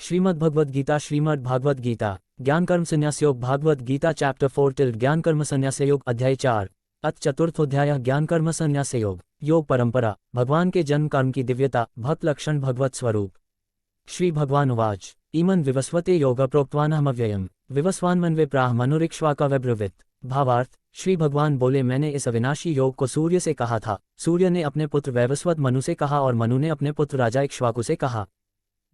श्रीमद् भागवत गीता ज्ञान कर्म संन्यास योग भागवत गीता चैप्टर 4 टिल ज्ञान कर्म संन्यास योग अध्याय 4 अथ चतुर्थोध्याय ज्ञान कर्म संन्यास योग योग परंपरा भगवान के जन्म कर्म की दिव्यता भक्त लक्षण भगवत स्वरूप। श्री भगवान उवाच इमन विवस्वते योग प्रोक्तवानहमव्ययम् विवस्वान्मन्वे प्राह मनुरिक्ष्वाकव्यब्रुवित्। भावार्थ श्री भगवान बोले, मैंने इस अविनाशी योग को सूर्य से कहा था, सूर्य ने अपने पुत्र वैवस्वत मनु से कहा और मनु ने अपने पुत्र राजा इक्ष्वाकु से कहा।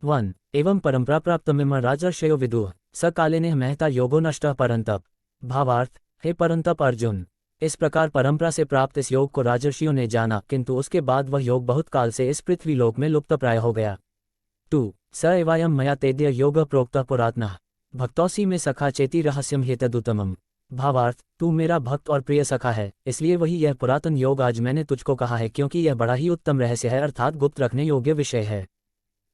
1 एवं परंपरा प्राप्त मिम राजर्षयो विदुः स काले ने महता योगो नष्टः परंतप। भावार्थ हे परंतप अर्जुन, इस प्रकार परंपरा से प्राप्त इस योग को राजर्षियों ने जाना, किंतु उसके बाद वह योग बहुत काल से इस पृथ्वी लोक में लुप्तप्राय हो गया। 2 स एवायं मया तेद्य योग प्रोक्तः पुरातनः भक्तौसी में सखा चेति रहस्यम हेतदुत्तमम्। भावार्थ तू मेरा भक्त और प्रिय सखा है, इसलिए वही यह पुरातन योग आज मैंने तुझको कहा है, क्योंकि यह बड़ा ही उत्तम रहस्य है, अर्थात गुप्त रखने योग्य विषय है।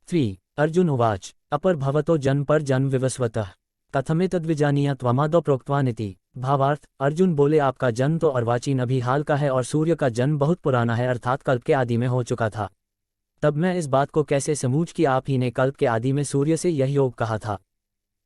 3 अर्जुन उवाच अपर भवतो जन्म पर जन्म विवस्वतः कथमेतद्विजानीय त्वमादौ प्रोक्तवानिति। भावार्थ अर्जुन बोले, आपका जन्म तो अर्वाचीन अभी हाल का है और सूर्य का जन्म बहुत पुराना है, अर्थात कल्प के आदि में हो चुका था। तब मैं इस बात को कैसे समूझ कि आप ही ने कल्प के आदि में सूर्य से यह योग कहा था।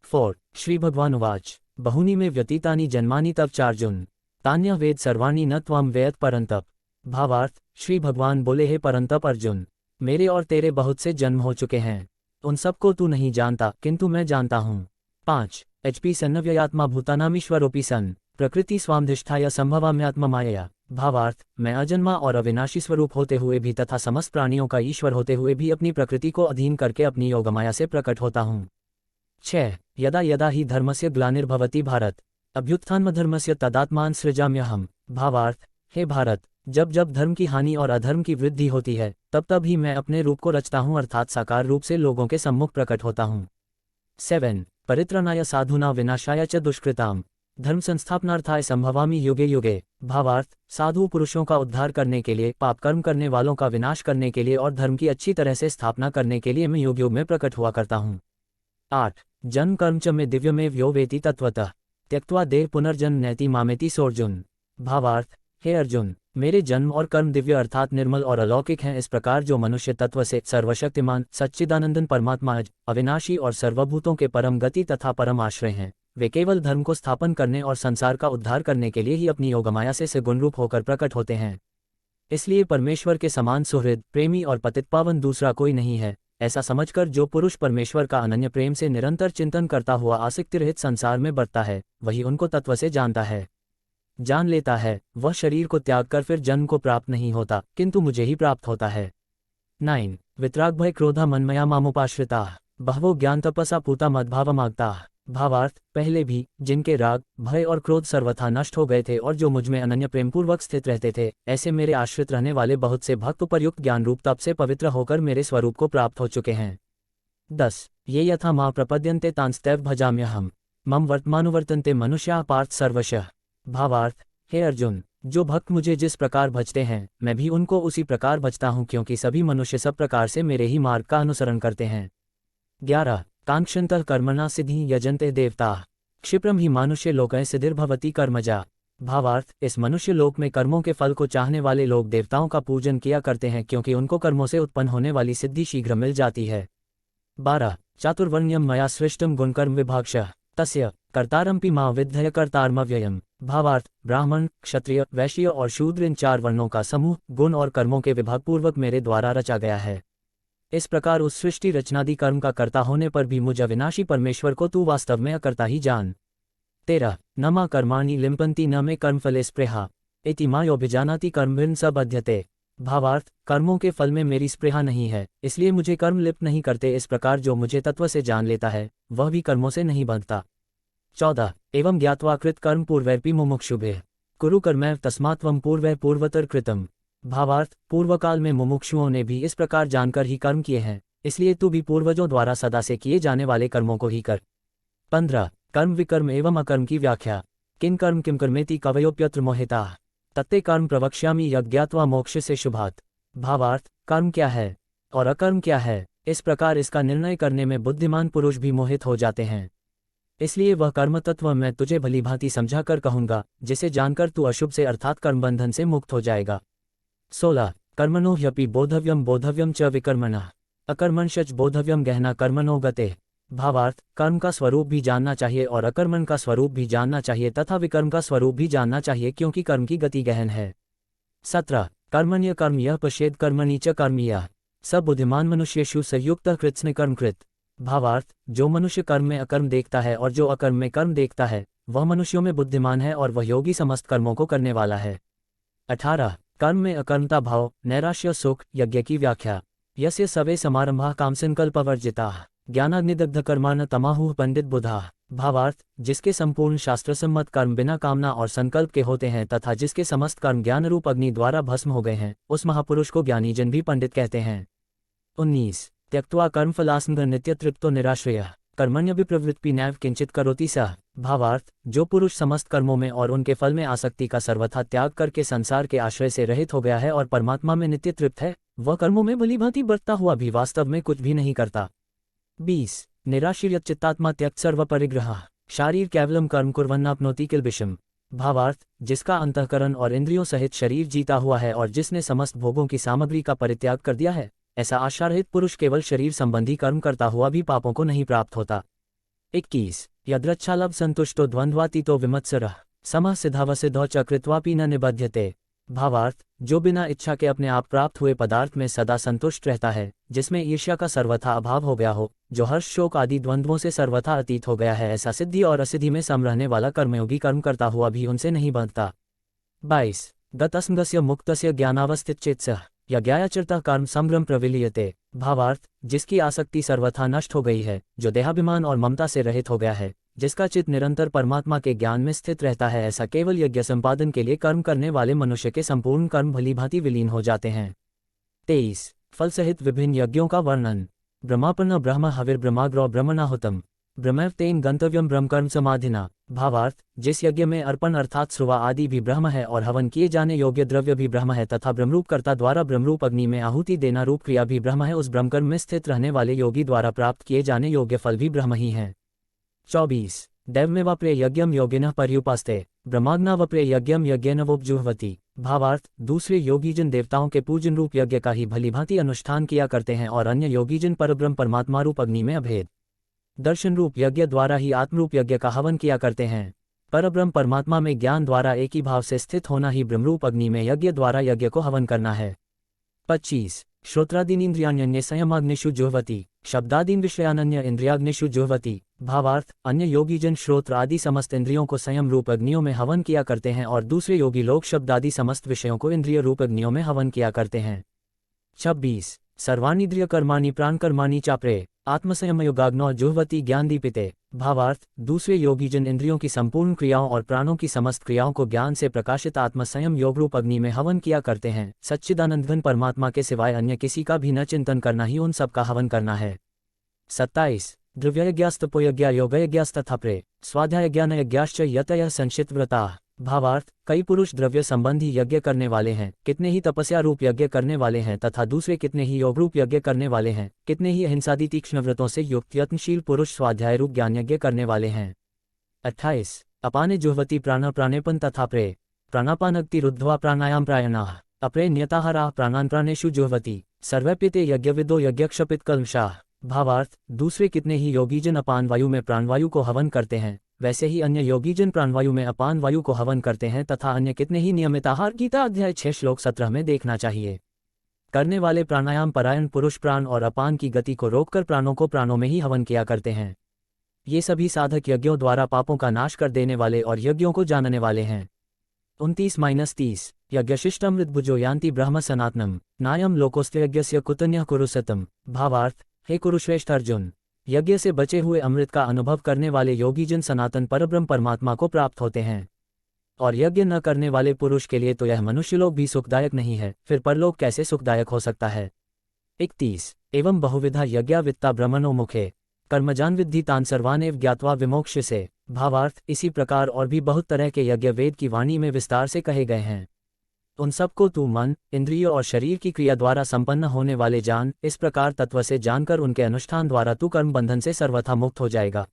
4 श्री भगवान उवाच बहुनी में व्यतीतानि जन्मानि तब चार्जुन तान्य वेद सर्वाणि न त्वं वेद परंतप। भावार्थ श्री भगवान बोले, हे परंतप अर्जुन, मेरे और तेरे बहुत से जन्म हो चुके हैं, उन सबको तू नहीं जानता, किंतु मैं जानता हूँ। 5 HP सन्नव्ययात्मा भूतानामीश्वरोपि सन् प्रकृति स्वामधिष्ठाय संभवाम्यात्म मायया। भावार्थ मैं अजन्मा और अविनाशी स्वरूप होते हुए भी तथा समस्त प्राणियों का ईश्वर होते हुए भी अपनी प्रकृति को अधीन करके अपनी योगमाया से प्रकट होता हूँ। 6 यदा यदा ही धर्मस्य ग्लानिर्भवति भारत अभ्युत्थानमधर्मस्य तदात्मान सृजाम्यहम्। भावार्थ हे भारत, जब जब धर्म की हानि और अधर्म की वृद्धि होती है, तब तब ही मैं अपने रूप को रचता हूँ, अर्थात साकार रूप से लोगों के सम्मुख प्रकट होता हूँ। 7 परित्राणाय साधूना विनाशाय च दुष्कृताम धर्म संस्थापनार्थाय संभवामि युगे युगे। भावार्थ साधु पुरुषों का उद्धार करने के लिए, पाप कर्म करने वालों का विनाश करने के लिए और धर्म की अच्छी तरह से स्थापना करने के लिए मैं युग युग में प्रकट हुआ करता हूँ। 8 जन्म कर्म च में दिव्यमेव यो वेति तत्वतः त्यक्त्वा देह पुनर्जन्म नैति मामेति सोर्जुन। भावार्थ हे अर्जुन, मेरे जन्म और कर्म दिव्य अर्थात निर्मल और अलौकिक हैं, इस प्रकार जो मनुष्य तत्व से सर्वशक्तिमान सच्चिदानंदन परमात्मा अविनाशी और सर्वभूतों के परम गति तथा परम आश्रय हैं, वे केवल धर्म को स्थापन करने और संसार का उद्धार करने के लिए ही अपनी योगमाया से गुण रूप होकर प्रकट होते हैं। इसलिए परमेश्वर के समान सुहृद प्रेमी और पतित पावन दूसरा कोई नहीं है। ऐसा समझकर जो पुरुष परमेश्वर का अनन्य प्रेम से निरंतर चिंतन करता हुआ आसक्ति रहित संसार में बढ़ता है, वही उनको तत्व से जानता है, जान लेता है। वह शरीर को त्याग कर फिर जन्म को प्राप्त नहीं होता, किंतु मुझे ही प्राप्त होता है। 9 वित्राग भय क्रोधा मनमया मामुपाश्रिता बहवो ज्ञान तपसा पूता मद्भावमागता। भावार्थ पहले भी जिनके राग भय और क्रोध सर्वथा नष्ट हो गए थे और जो मुझ में अनन्य प्रेमपूर्वक स्थित रहते थे, ऐसे मेरे आश्रित रहने वाले बहुत से भक्त उपर्युक्त ज्ञान रूप तप से पवित्र होकर मेरे स्वरूप को प्राप्त हो चुके हैं। 10 ये यथा मां प्रपद्यन्ते तांस्तैव भजाम्यहम् मम वर्तमानुवर्तन्ते मनुष्याः पार्थ सर्वशः। भावार्थ हे अर्जुन, जो भक्त मुझे जिस प्रकार भजते हैं, मैं भी उनको उसी प्रकार भजता हूँ, क्योंकि सभी मनुष्य सब प्रकार से मेरे ही मार्ग का अनुसरण करते हैं। 11 कांक्षन्तः कर्मणा सिद्धि यजन्ते देवताः क्षिप्रम ही मानुष्य लोकः सिद्धिर्भवति कर्मजा। भावार्थ इस मनुष्य लोक में कर्मों के फल को चाहने वाले लोग देवताओं का पूजन किया करते हैं, क्योंकि उनको कर्मों से उत्पन्न होने वाली सिद्धि शीघ्र मिल जाती है। 12 चातुर्वर्ण्यम मया सृष्टम गुणकर्म विभागशः तस्य कर्तारमपि मां विद्धय कर्तारमव्ययम्। भावार्थ ब्राह्मण क्षत्रिय वैश्य और शूद्र इन 4 वर्णों का समूह गुण और कर्मों के विभागपूर्वक मेरे द्वारा रचा गया है। इस प्रकार उस सृष्टि रचनादि कर्म का कर्ता होने पर भी मुझ अविनाशी परमेश्वर को तू वास्तव में अकर्ता ही जान। 13 न मा कर्माणि लिम्पन्ति न मे कर्मफले स्पृहा इति मायोभिजानाति कर्मभिर्न स बध्यते। भावार्थ कर्मों के फल में मेरी स्पृहा नहीं है, इसलिए मुझे कर्म लिप्त नहीं करते। इस प्रकार जो मुझे तत्व से जान लेता है, वह भी कर्मों से नहीं बंधता। 14 एवं ज्ञात्वा कृत कर्म पूर्वैरपि मुमुक्षुभिः कुरु कर्मैव तस्मात्त्वं पूर्वैः पूर्वतर कृतम्। भावार्थ पूर्वकाल में मुमुक्षुओं ने भी इस प्रकार जानकर ही कर्म किए हैं, इसलिए तू भी पूर्वजों द्वारा सदा से किए जाने वाले कर्मों को ही कर। 15 कर्म विकर्म एवं अकर्म की व्याख्या किन कर्म किम कर्मेति कवयोप्यत्र मोहिताः तत्ते कर्म प्रवक्ष्यामि यज्ञात्वा मोक्ष से शुभात्। भावार्थ कर्म क्या है और अकर्म क्या है, इस प्रकार इसका निर्णय करने में बुद्धिमान पुरुष भी मोहित हो जाते हैं। इसलिए वह कर्म तत्व मैं तुझे भलीभांति समझा कर कहूँगा, जिसे जानकर तू अशुभ से अर्थात कर्म बंधन से मुक्त हो जाएगा। 16 कर्मणो ह्यपि बोधव्यम बोधव्यम च विकर्मणः अकर्मणश्च बोधव्यम गहना कर्मणो गते। भावार्थ, कर्म का स्वरूप भी जानना चाहिए और अकर्मण का स्वरूप भी जानना चाहिए तथा विकर्म का स्वरूप भी जानना चाहिए क्योंकि कर्म की गति गहन है। 17 कर्मण्य कर्म यह पश्येद कर्मणि च कर्म यह स बुद्धिमान मनुष्येषु संयुक्त कृत्स्न कर्म कृत। भावार्थ, जो मनुष्य कर्म में अकर्म देखता है और जो अकर्म में कर्म देखता है वह मनुष्यों में बुद्धिमान है और वह योगी समस्त कर्मों को करने वाला है। 18 कर्म में अकर्मता भाव नैराश्य सुख यज्ञ की व्याख्या। यस्य सवे समारंभा कामसंकल्पवर्जिता ज्ञानाग्निदग्ध कर्माण तमाहुः पंडित बुधा। भावार्थ, जिसके संपूर्ण शास्त्रसम्मत कर्म बिना कामना और संकल्प के होते हैं तथा जिसके समस्त कर्म ज्ञान रूप अग्नि द्वारा भस्म हो गए हैं उस महापुरुष को ज्ञानी जन भी पंडित कहते हैं। 19 त्यक्त्वा कर्मफलासंग नित्य तृप्तो निराश्रयः कर्मण्यभिप्रवृत्ति नैव किंचित करोति सः। भावार्थ, जो पुरुष समस्त कर्मों में और उनके फल में आसक्ति का सर्वथा त्याग करके संसार के आश्रय से रहित हो गया है और परमात्मा में नित्य तृप्त है वह कर्मों में भलीभांति बरतता हुआ भी वास्तव में कुछ भी नहीं करता। 20 निराशीर्यच्चित्तात्मा त्यक्त सर्व परिग्रह शारीर केवलम कर्म कुर्वन्नाप्नोति किल्बिषम्। भावार्थ, जिसका अंतःकरण और इंद्रियों सहित शरीर जीता हुआ है और जिसने समस्त भोगों की सामग्री का परित्याग कर दिया है ऐसा आशारहित पुरुष केवल शरीर संबंधी कर्म करता हुआ भी पापों को नहीं प्राप्त होता। 21 यद्रच्छालभ संतुष्टो द्वंद्वातीतो विमत्सरः समः सिद्धावसिद्धौ च कृत्वापि न निबध्यते। भावार्थ, जो बिना इच्छा के अपने आप प्राप्त हुए पदार्थ में सदा संतुष्ट रहता है जिसमें ईर्ष्या का सर्वथा अभाव हो गया हो जो हर्ष शोक आदि द्वंद्वों से सर्वथा अतीत हो गया है ऐसा सिद्धि और असिद्धि में सम रहने वाला कर्मयोगी कर्म करता हुआ भी उनसे नहीं बंधता। 22 गतसंगस्य मुक्तस्य ज्ञानावस्थितचेतसः यज्ञायाचरतः कर्म संभ्रम प्रविलीयते। भावार्थ, जिसकी आसक्ति सर्वथा नष्ट हो गई है जो देहाभिमान और ममता से रहित हो गया है जिसका चित्त निरंतर परमात्मा के ज्ञान में स्थित रहता है ऐसा केवल यज्ञ संपादन के लिए कर्म करने वाले मनुष्य के संपूर्ण कर्म भलीभांति विलीन हो जाते हैं। 23 फल सहित विभिन्न यज्ञों का वर्णन। ब्रह्मापन्न ब्रह्म हविर्ब्रह्माग्रौ ब्रह्मणाहुतम ब्रह्मैव तेन गंतव्यम ब्रह्म कर्म समाधिना। भावार्थ, जिस यज्ञ में अर्पण अर्थात श्रुवा आदि भी ब्रह्म है और हवन किए जाने योग्य द्रव्य भी ब्रह्म है तथा ब्रह्मरूप कर्ता द्वारा ब्रह्मरूप अग्नि में आहुति देना रूप क्रिया भी ब्रह्म है उस ब्रह्मकर्म में स्थित रहने वाले योगी द्वारा प्राप्त किए जाने योग्य फल भी ब्रह्म ही है। 24 दैवमेवाप्रे यज्ञम योगिनः पर्युपास्ते ब्रह्माग्नावप्रे यज्ञम यज्ञेन वोपजुह्वति। भावार्थ, दूसरे योगीजन देवताओं के पूजन रूप यज्ञ का ही भलीभांति अनुष्ठान किया करते हैं और अन्य योगीजन परब्रह्म परमात्मा रूप अग्नि में अभेद दर्शन रूप यज्ञ द्वारा ही आत्मरूप यज्ञ का हवन किया करते हैं। परब्रह्म परमात्मा में ज्ञान द्वारा एक ही भाव से स्थित होना ही ब्रह्मरूप अग्नि में यज्ञ द्वारा यज्ञ को हवन करना है। 25 श्रोत्रादीनीन्द्रियाण्यन्ये संयमाग्निषु जुह्वति शब्दादीन विषयानन्य इंद्रियाग्निषु जुह्वति। भावार्थ, अन्य योगीजन श्रोत्र आदि समस्त इंद्रियों को संयम रूप अग्नियों में हवन किया करते हैं और दूसरे योगी लोग शब्दादि समस्त विषयों को इंद्रिय रूप अग्नियों में हवन किया करते हैं। 26 सर्वाणीन्द्रिय कर्माणि प्राण कर्माणि चापरे आत्मसंयम योगाग्नौ जुह्वति ज्ञानदीपिते। भावार्थ, दूसरे योगीजन इंद्रियों की संपूर्ण क्रियाओं और प्राणों की समस्त क्रियाओं को ज्ञान से प्रकाशित आत्मसंयम योगरूप अग्नि में हवन किया करते हैं। सच्चिदानंदघन परमात्मा के सिवाय अन्य किसी का भी न चिंतन करना ही उन सब का हवन करना है। 27 द्रव्ययज्ञास्तपोयज्ञा योगयज्ञास्तथाप्रे स्वाध्यायज्ञानयज्ञाश्च यतयः संशितव्रताः। भावार्थ, कई पुरुष द्रव्य संबंधी यज्ञ करने वाले हैं, कितने ही तपस्या रूप यज्ञ करने वाले हैं तथा दूसरे कितने ही योग रूप यज्ञ करने वाले हैं, कितने ही अहिंसादि तीक्ष्ण व्रतों से युक्त यत्नशील पुरुष स्वाध्याय रूप ज्ञान यज्ञ करने वाले हैं। 28 अपाने जुह्वति प्राण प्राणेपन तथाप्रे प्राणापानक्तिरुद्ध्वा प्राणायाम प्रायणाः अपरे नियताहाराः प्राणान् प्राणेषु जुह्वति सर्वप्यते यज्ञविदो यज्ञक्षपित कल्मषाः। भावार्थ, दूसरे कितने ही योगीजन अपान वायु में प्राणवायु को हवन करते हैं वैसे ही अन्य योगीजन प्राणवायु में अपान वायु को हवन करते हैं तथा अन्य कितने ही नियमित आहार गीता अध्याय 6 श्लोक 17 में देखना चाहिए। करने वाले प्राणायाम परायण पुरुष प्राण और अपान की गति को रोककर प्राणों को प्राणों में ही हवन किया करते हैं। ये सभी साधक यज्ञों द्वारा पापों का नाश कर देने वाले और यज्ञों को जानने वाले हैं। 29-30 यज्ञशिष्टमृतभुजो यान्ति ब्रह्म सनातनम नायम लोकोस्त्ययज्ञस्य कुतन्यः कुरुसतम। भावार्थ, हे कुरुश्रेष्ठ अर्जुन, यज्ञ से बचे हुए अमृत का अनुभव करने वाले योगीजन सनातन परब्रह्म परमात्मा को प्राप्त होते हैं और यज्ञ न करने वाले पुरुष के लिए तो यह मनुष्यलोक भी सुखदायक नहीं है, फिर परलोक कैसे सुखदायक हो सकता है। 31 एवं बहुविधा यज्ञा वित्ता ब्रह्मणो मुखे कर्मजान विद्धि तान सर्वानेव ज्ञात्वा विमोक्ष्य से। भावार्थ, इसी प्रकार और भी बहुत तरह के यज्ञ वेद की वाणी में विस्तार से कहे गए हैं। उन सबको तू मन, इंद्रियों और शरीर की क्रिया द्वारा संपन्न होने वाले जान, इस प्रकार तत्व से जानकर उनके अनुष्ठान द्वारा तू कर्म बंधन से सर्वथा मुक्त हो जाएगा।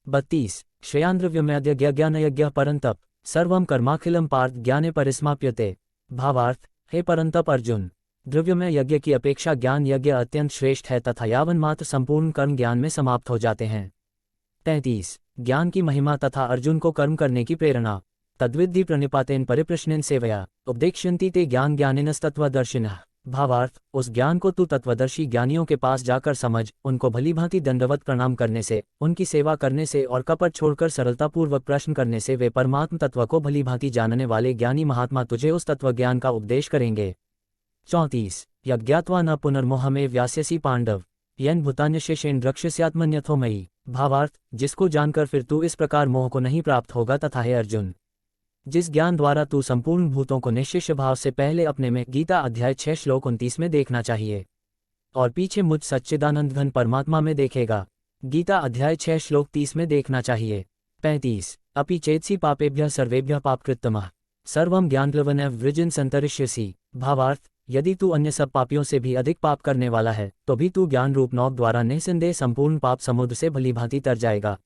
32 श्रेयान्द्रव्यमयज्ञ ज्ञानयज्ञ परंतप सर्वं कर्माखिलम पार्थ ज्ञाने परिसमाप्यते। भावार्थ, हे परंतप अर्जुन, द्रव्यमय यज्ञ की अपेक्षा ज्ञान यज्ञ अत्यंत श्रेष्ठ है तथा यावन मात्र संपूर्ण कर्म ज्ञान में समाप्त हो जाते हैं। 33 ज्ञान की महिमा तथा अर्जुन को कर्म करने की प्रेरणा। तद्विद्धि प्रणिपातेन परिप्रश्नेन सेवया उपदेक्ष्यन्ति ते ज्ञान ज्ञानिनस्तत्वदर्शिनः। भावार्थ, उस ज्ञान को तू तत्वदर्शी ज्ञानियों के पास जाकर समझ, उनको भलीभांति दंडवत प्रणाम करने से, उनकी सेवा करने से और कपट छोड़कर सरलतापूर्वक प्रश्न करने से वे परमात्म तत्व को भलीभांति जानने वाले ज्ञानी महात्मा तुझे उस तत्व ज्ञान का उपदेश करेंगे। 34 यज्ञात्वा न पुनर्मोहमे व्यास्यसि पांडव येन भूतान्यशेषेण द्रक्ष्यस्यात्मन्यथो मयि। भावार्थ, जिसको जानकर फिर तू इस प्रकार मोह को नहीं प्राप्त होगा तथा हे अर्जुन, जिस ज्ञान द्वारा तू संपूर्ण भूतों को निश्चय भाव से पहले अपने में, गीता अध्याय 6 श्लोक 29 में देखना चाहिए और पीछे मुझ सच्चिदानंद घन परमात्मा में देखेगा। गीता अध्याय 6 श्लोक 30 में देखना चाहिए। 35 अपि चेत्सि पापेभ्यः सर्वेभ्यः पापकृत्तमः सर्वं ज्ञानप्लवनः वृजन् संतरिष्यसि। भावार्थ, यदि तू अन्य सब पापियों से भी अधिक पाप करने वाला है तो भी तू ज्ञान रूप नौक द्वारा निःसंदेह संपूर्ण पाप समुद्र से भलीभांति तर जाएगा।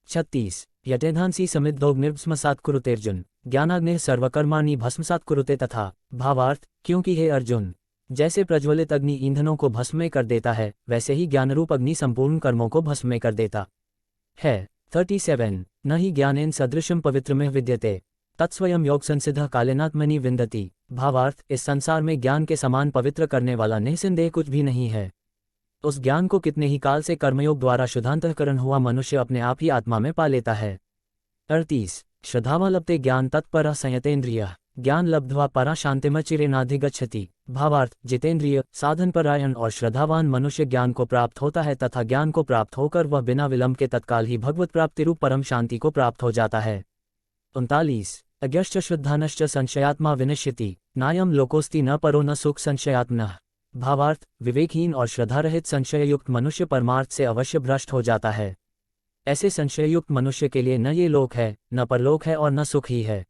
36 यथेधांसी समिद्धोग्निर्भस्मसात् कुरुतेर्जुन ज्ञानाग्निः सर्वकर्माणि भस्मसात् कुरुते तथा। भावार्थ, क्योंकि हे अर्जुन, जैसे प्रज्वलित अग्नि ईंधनों को भस्म में कर देता है, वैसे ही ज्ञानरूप अग्नि संपूर्ण कर्मों को भस्म में कर देता है। 37 न ही ज्ञानेन सदृशं पवित्रमेव विद्यते तत्स्वयं योग संसिद्ध कालेनात्मनि विन्दति। भावार्थ, इस संसार में ज्ञान के समान पवित्र करने वाला निःसंदेह कुछ भी नहीं है। उस ज्ञान को कितने ही काल से कर्मयोग द्वारा शुद्धांतःकरण हुआ मनुष्य अपने आप ही आत्मा में पा लेता है। 38 श्रद्धावा लभते ज्ञान तत्परः संयतेन्द्रियः ज्ञान लब्ध्वा परा शांतिमचिरेणाधिगच्छति। भावार्थ, जितेंद्रिय, साधनपरायण और श्रद्धावान मनुष्य ज्ञान को प्राप्त होता है तथा ज्ञान को प्राप्त होकर वह बिना विलंब के तत्काल ही भगवत प्राप्ति रूप परम शांति को प्राप्त हो जाता है। 39 अज्ञश्च श्रद्धानश्च संशयात्मा विनश्यति नायम लोकोस्ति न परो न सुख संशयात्मनः। भावार्थ, विवेकहीन और श्रद्धारहित संशययुक्त मनुष्य परमार्थ से अवश्य भ्रष्ट हो जाता है। ऐसे संशययुक्त मनुष्य के लिए न ये लोक है, न परलोक है और न सुख ही है।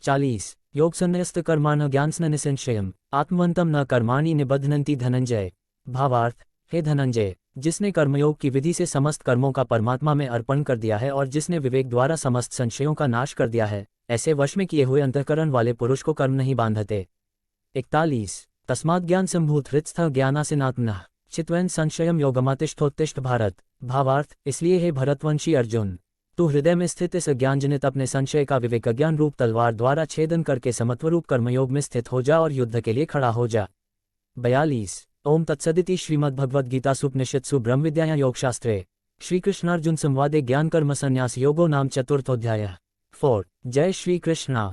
40 योग संन्यस्त कर्माण ज्ञानस्न निसंशयम् आत्मवन्तं न कर्माणि निबध्नन्ति धनंजय। भावार्थ, हे धनंजय, जिसने कर्मयोग की विधि से समस्त कर्मों का परमात्मा में अर्पण कर दिया है और जिसने विवेक द्वारा समस्त संशयों का नाश कर दिया है, ऐसे वश में किए हुए अंतःकरण वाले पुरुष को कर्म नहीं बांधते। 41 तस्मात् ज्ञान संभूत हृत्स्थ ज्ञानासिनात्मनः चित्वन् संशयम योगमातिष्ठोत्तिष्ठ भारत। भावार्थ, इसलिए हे भरतवंशी अर्जुन, तू हृदय में स्थित इस ज्ञानजनित अपने संशय का विवेक ज्ञान रूप तलवार द्वारा छेदन करके समत्वरूप कर्मयोग में स्थित हो जा और युद्ध के लिए खड़ा हो जा। 42 ओम तत्सदिति श्रीमद्भगवद्गीतासूपनिषत्सु ब्रह्मविद्यायां योगशास्त्रे श्रीकृष्णार्जुन संवादे ज्ञान कर्म संन्यास योगो नाम चतुर्थोऽध्यायः। 4 जय श्री कृष्णा।